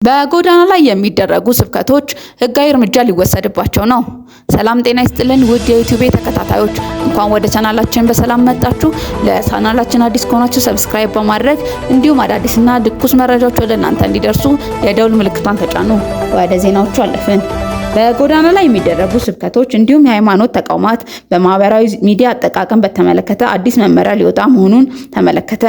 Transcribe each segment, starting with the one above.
በጎዳና ላይ የሚደረጉ ስብከቶች ህጋዊ እርምጃ ሊወሰድባቸው ነው። ሰላም ጤና ይስጥልን ውድ የዩቲዩብ ተከታታዮች፣ እንኳን ወደ ቻናላችን በሰላም መጣችሁ። ለቻናላችን አዲስ ከሆናችሁ ሰብስክራይብ በማድረግ እንዲሁም አዳዲስና ትኩስ መረጃዎች ወደ እናንተ እንዲደርሱ የደውል ምልክቷን ተጫኑ። ወደ ዜናዎቹ አለፍን። በጎዳና ላይ የሚደረጉ ስብከቶች እንዲሁም የሃይማኖት ተቋማት በማህበራዊ ሚዲያ አጠቃቀም በተመለከተ አዲስ መመሪያ ሊወጣ መሆኑን ተመለከተ።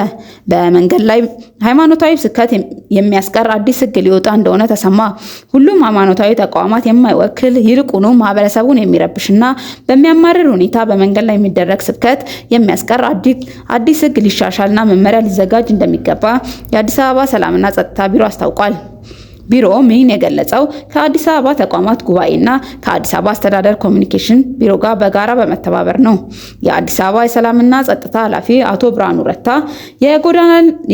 በመንገድ ላይ ሃይማኖታዊ ስብከት የሚያስቀር አዲስ ህግ ሊወጣ እንደሆነ ተሰማ። ሁሉም ሃይማኖታዊ ተቋማት የማይወክል ይልቁኑ ማህበረሰቡን የሚረብሽና በሚያማርር ሁኔታ በመንገድ ላይ የሚደረግ ስብከት የሚያስቀር አዲስ ህግ ሊሻሻልና መመሪያ ሊዘጋጅ እንደሚገባ የአዲስ አበባ ሰላምና ጸጥታ ቢሮ አስታውቋል። ቢሮው ምን የገለጸው ከአዲስ አበባ ተቋማት ጉባኤና ከአዲስ አበባ አስተዳደር ኮሚኒኬሽን ቢሮ ጋር በጋራ በመተባበር ነው። የአዲስ አበባ የሰላምና ጸጥታ ኃላፊ አቶ ብርሃኑ ረታ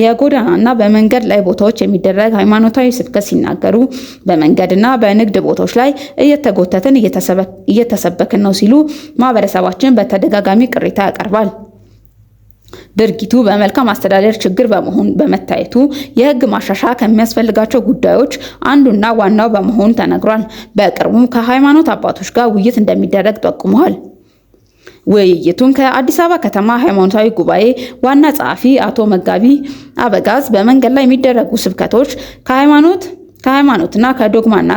የጎዳናና በመንገድ ላይ ቦታዎች የሚደረግ ሃይማኖታዊ ስብከት ሲናገሩ በመንገድና በንግድ ቦታዎች ላይ እየተጎተትን እየተሰበክን ነው ሲሉ ማህበረሰባችን በተደጋጋሚ ቅሬታ ያቀርባል። ድርጊቱ በመልካም አስተዳደር ችግር በመታየቱ የህግ ማሻሻያ ከሚያስፈልጋቸው ጉዳዮች አንዱና ዋናው በመሆኑ ተነግሯል። በቅርቡም ከሃይማኖት አባቶች ጋር ውይይት እንደሚደረግ ጠቁመዋል። ውይይቱን ከአዲስ አበባ ከተማ ሃይማኖታዊ ጉባኤ ዋና ጸሐፊ አቶ መጋቢ አበጋዝ በመንገድ ላይ የሚደረጉ ስብከቶች ከሃይማኖትና ከዶግማና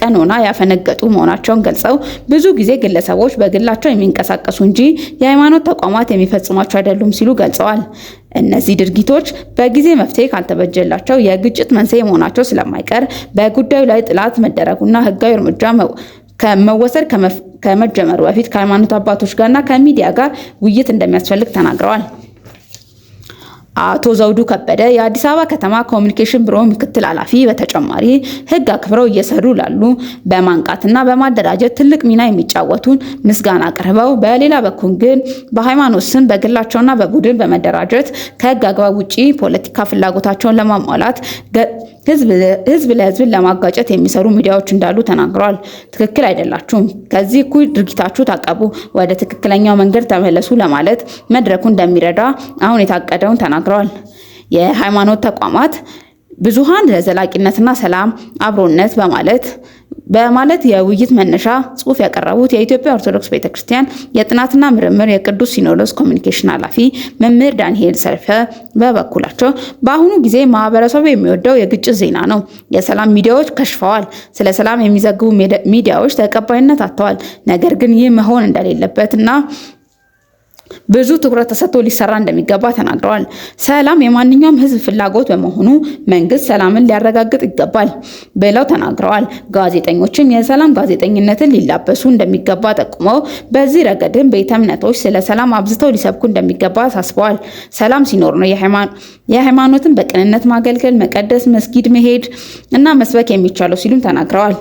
ቀኖና ያፈነገጡ መሆናቸውን ገልጸው ብዙ ጊዜ ግለሰቦች በግላቸው የሚንቀሳቀሱ እንጂ የሃይማኖት ተቋማት የሚፈጽሟቸው አይደሉም ሲሉ ገልጸዋል። እነዚህ ድርጊቶች በጊዜ መፍትሄ ካልተበጀላቸው የግጭት መንስኤ መሆናቸው ስለማይቀር በጉዳዩ ላይ ጥናት መደረጉና ህጋዊ እርምጃ ከመወሰድ ከመጀመሩ በፊት ከሃይማኖት አባቶች ጋርና ከሚዲያ ጋር ውይይት እንደሚያስፈልግ ተናግረዋል። አቶ ዘውዱ ከበደ የአዲስ አበባ ከተማ ኮሚኒኬሽን ቢሮ ምክትል ኃላፊ በተጨማሪ ህግ አክብረው እየሰሩ ላሉ በማንቃትና በማደራጀት ትልቅ ሚና የሚጫወቱን ምስጋና አቅርበው በሌላ በኩል ግን በሃይማኖት ስም በግላቸውና በቡድን በመደራጀት ከህግ አግባብ ውጪ ፖለቲካ ፍላጎታቸውን ለማሟላት ህዝብ ለህዝብን ለማጋጨት የሚሰሩ ሚዲያዎች እንዳሉ ተናግረዋል። ትክክል አይደላችሁም፣ ከዚህ እኩይ ድርጊታችሁ ታቀቡ፣ ወደ ትክክለኛው መንገድ ተመለሱ ለማለት መድረኩ እንደሚረዳ አሁን የታቀደውን ተናግረዋል። የሃይማኖት ተቋማት ብዙሃን ለዘላቂነትና ሰላም አብሮነት በማለት የውይይት መነሻ ጽሑፍ ያቀረቡት የኢትዮጵያ ኦርቶዶክስ ቤተክርስቲያን የጥናትና ምርምር የቅዱስ ሲኖዶስ ኮሚኒኬሽን ኃላፊ መምህር ዳንኤል ሰልፈ በበኩላቸው በአሁኑ ጊዜ ማህበረሰቡ የሚወደው የግጭት ዜና ነው። የሰላም ሚዲያዎች ከሽፈዋል። ስለ ሰላም የሚዘግቡ ሚዲያዎች ተቀባይነት አጥተዋል። ነገር ግን ይህ መሆን እንደሌለበትና ብዙ ትኩረት ተሰጥቶ ሊሰራ እንደሚገባ ተናግረዋል። ሰላም የማንኛውም ህዝብ ፍላጎት በመሆኑ መንግስት ሰላምን ሊያረጋግጥ ይገባል ብለው ተናግረዋል። ጋዜጠኞችም የሰላም ጋዜጠኝነትን ሊላበሱ እንደሚገባ ጠቁመው በዚህ ረገድም ቤተ እምነቶች ስለ ሰላም አብዝተው ሊሰብኩ እንደሚገባ አሳስበዋል። ሰላም ሲኖር ነው የሃይማኖትን በቅንነት ማገልገል፣ መቀደስ፣ መስጊድ መሄድ እና መስበክ የሚቻለው ሲሉም ተናግረዋል።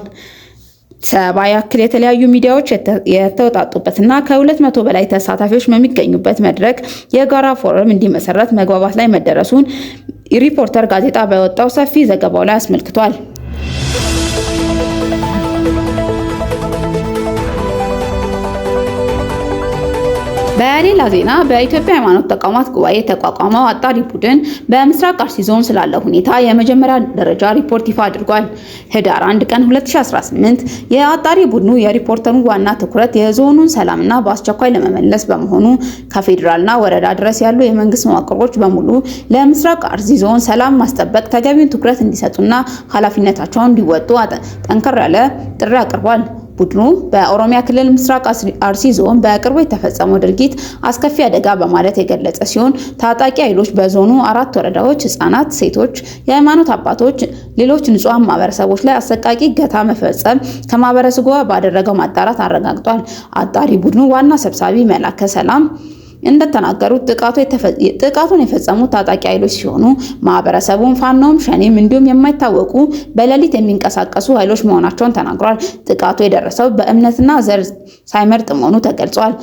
70 ያክል የተለያዩ ሚዲያዎች የተወጣጡበትና ከ200 በላይ ተሳታፊዎች በሚገኙበት መድረክ የጋራ ፎረም እንዲመሰረት መግባባት ላይ መደረሱን ሪፖርተር ጋዜጣ በወጣው ሰፊ ዘገባው ላይ አስመልክቷል። በሌላ ዜና በኢትዮጵያ ሃይማኖት ተቋማት ጉባኤ የተቋቋመው አጣሪ ቡድን በምስራቅ አርሲ ዞን ስላለው ሁኔታ የመጀመሪያ ደረጃ ሪፖርት ይፋ አድርጓል። ህዳር 1 ቀን 2018 የአጣሪ ቡድኑ የሪፖርተሩ ዋና ትኩረት የዞኑን ሰላምና በአስቸኳይ ለመመለስ በመሆኑ ከፌዴራልና ወረዳ ድረስ ያሉ የመንግስት መዋቅሮች በሙሉ ለምስራቅ አርሲ ዞን ሰላም ማስጠበቅ ተገቢውን ትኩረት እንዲሰጡና ኃላፊነታቸውን እንዲወጡ ጠንከር ያለ ጥሪ አቅርቧል። ቡድኑ በኦሮሚያ ክልል ምስራቅ አርሲ ዞን በቅርቡ የተፈጸመው ድርጊት አስከፊ አደጋ በማለት የገለጸ ሲሆን ታጣቂ ኃይሎች በዞኑ 4 ወረዳዎች ህፃናት፣ ሴቶች፣ የሃይማኖት አባቶች፣ ሌሎች ንጹሃን ማህበረሰቦች ላይ አሰቃቂ እገታ መፈጸም ከማህበረሰቡ ጋር ባደረገው ማጣራት አረጋግጧል። አጣሪ ቡድኑ ዋና ሰብሳቢ መላከ ሰላም እንደተናገሩት ጥቃቱን የፈጸሙት ታጣቂ ኃይሎች ሲሆኑ ማህበረሰቡን ፋኖም ሸኔም እንዲሁም የማይታወቁ በሌሊት የሚንቀሳቀሱ ኃይሎች መሆናቸውን ተናግሯል። ጥቃቱ የደረሰው በእምነትና ዘር ሳይመርጥ መሆኑ ተገልጿል።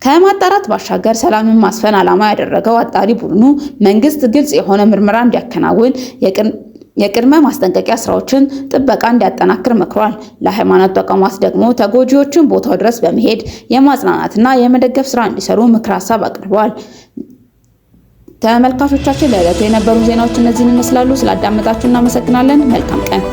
ከማጣራት ባሻገር ሰላምን ማስፈን ዓላማ ያደረገው አጣሪ ቡድኑ መንግስት ግልጽ የሆነ ምርመራ እንዲያከናውን የቅድመ ማስጠንቀቂያ ስራዎችን ጥበቃ እንዲያጠናክር መክሯል። ለሃይማኖት ተቋማት ደግሞ ተጎጂዎችን ቦታው ድረስ በመሄድ የማጽናናትና የመደገፍ ስራ እንዲሰሩ ምክር ሀሳብ አቅርበዋል። ተመልካቾቻችን ለዕለቱ የነበሩ ዜናዎች እነዚህን ይመስላሉ። ስላዳመጣችሁ እናመሰግናለን። መልካም ቀን